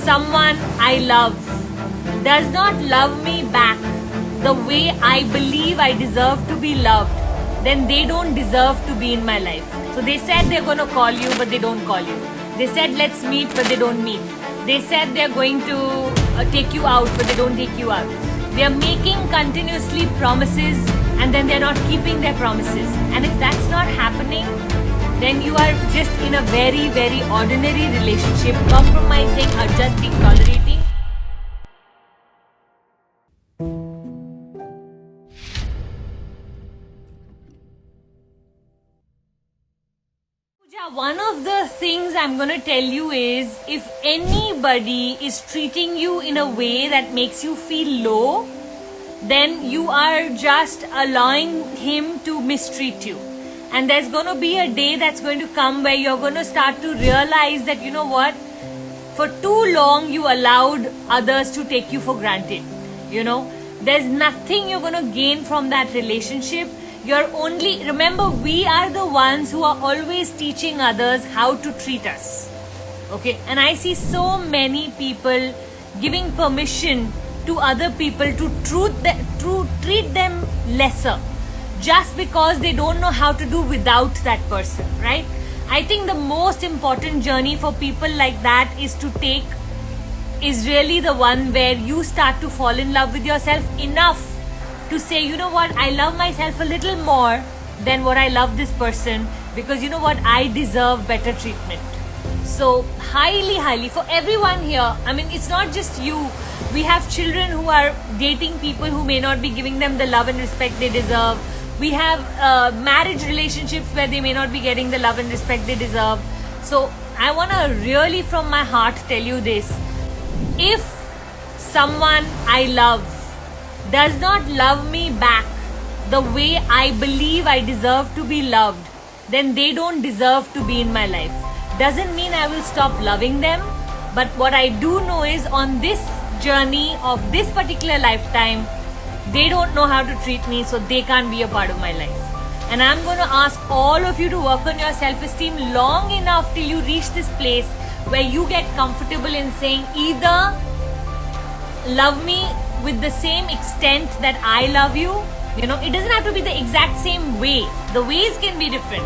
someone I love does not love me back the way I believe I deserve to be loved, then they don't deserve to be in my life. So they said they're going to call you, but they don't call you. They said let's meet, but they don't meet. They said they're going to take you out, but they don't take you out. They are making continuously promises and then they're not keeping their promises. And if that's not happening, then you are just in a very, very ordinary relationship, compromising, adjusting, tolerating. Puja, one of the things I'm going to tell you is, if anybody is treating you in a way that makes you feel low, then you are just allowing him to mistreat you. And there's going to be a day that's going to come where you're going to start to realize that, you know what, for too long you allowed others to take you for granted. You know, there's nothing you're going to gain from that relationship. You're only, remember, we are the ones who are always teaching others how to treat us. Okay, and I see so many people giving permission to other people to treat them lesser, just because they don't know how to do without that person, right? I think the most important journey for people like that is really the one where you start to fall in love with yourself enough to say, you know what, I love myself a little more than what I love this person, because you know what, I deserve better treatment. So highly, for everyone here, I mean, it's not just you. We have children who are dating people who may not be giving them the love and respect they deserve. We have marriage relationships where they may not be getting the love and respect they deserve. So I want to really from my heart tell you this. If someone I love does not love me back the way I believe I deserve to be loved, then they don't deserve to be in my life. Doesn't mean I will stop loving them, but what I do know is, on this journey of this particular lifetime, they don't know how to treat me, so they can't be a part of my life. And I'm going to ask all of you to work on your self-esteem long enough till you reach this place where you get comfortable in saying, either love me with the same extent that I love you. You know, it doesn't have to be the exact same way. The ways can be different,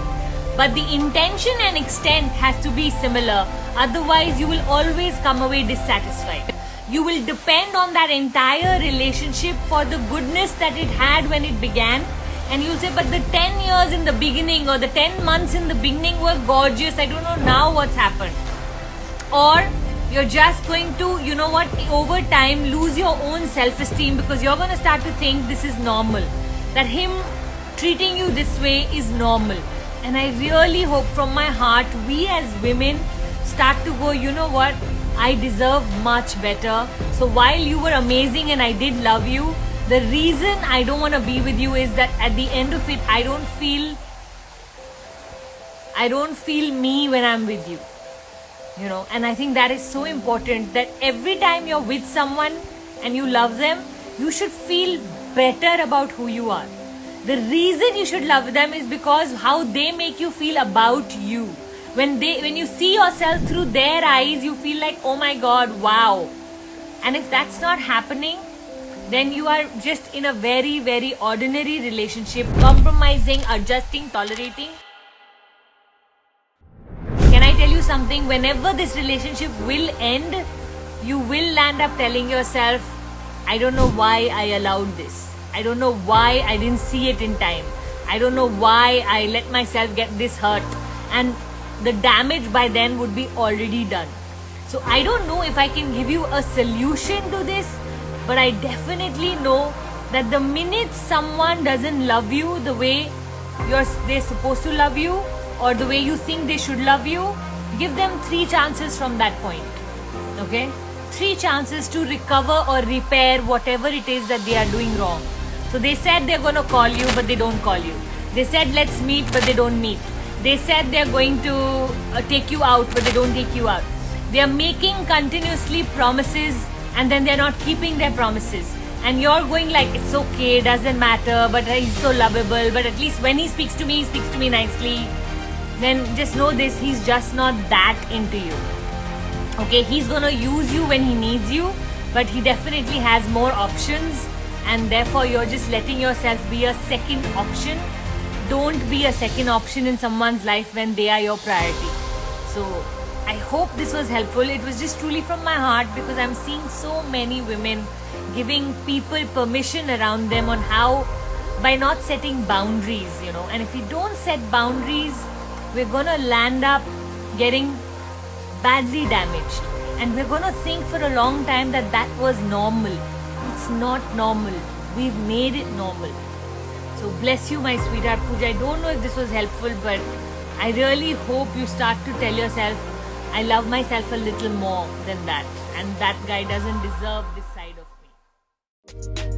but the intention and extent has to be similar. Otherwise, you will always come away dissatisfied. You will depend on that entire relationship for the goodness that it had when it began. And you'll say, but the 10 years in the beginning or the 10 months in the beginning were gorgeous. I don't know now what's happened. Or you're just going to, you know what, over time lose your own self-esteem, because you're going to start to think this is normal. That him treating you this way is normal. And I really hope from my heart, we as women start to go, you know what, I deserve much better. So while you were amazing and I did love you, the reason I don't want to be with you is that at the end of it, I don't feel me when I'm with you. You know, and I think that is so important, that every time you're with someone and you love them, you should feel better about who you are. The reason you should love them is because how they make you feel about you. When you see yourself through their eyes, you feel like, oh my God, wow. And if that's not happening, then you are just in a very, very ordinary relationship, compromising, adjusting, tolerating. Can I tell you something? Whenever this relationship will end, you will end up telling yourself, I don't know why I allowed this. I don't know why I didn't see it in time. I don't know why I let myself get this hurt. And the damage by then would be already done. So I don't know if I can give you a solution to this, but I definitely know that the minute someone doesn't love you the way they're supposed to love you, or the way you think they should love you, give them 3 chances from that point. Okay? 3 chances to recover or repair whatever it is that they are doing wrong. So they said they're going to call you, but they don't call you. They said let's meet, but they don't meet. They said they're going to take you out, but they don't take you out. They are making continuously promises and then they're not keeping their promises. And you're going like, it's okay, doesn't matter, but he's so lovable, but at least when he speaks to me, he speaks to me nicely. Then just know this, he's just not that into you. Okay, he's gonna use you when he needs you, but he definitely has more options, and therefore you're just letting yourself be a second option. Don't be a second option in someone's life when they are your priority. So I hope this was helpful. It was just truly from my heart, because I'm seeing so many women giving people permission around them on how, by not setting boundaries, you know. And if we don't set boundaries, we're gonna land up getting badly damaged, and we're gonna think for a long time that that was normal. It's not normal. We've made it normal. So bless you, my sweetheart Puja. I don't know if this was helpful, but I really hope you start to tell yourself, I love myself a little more than that, and that guy doesn't deserve this side of me.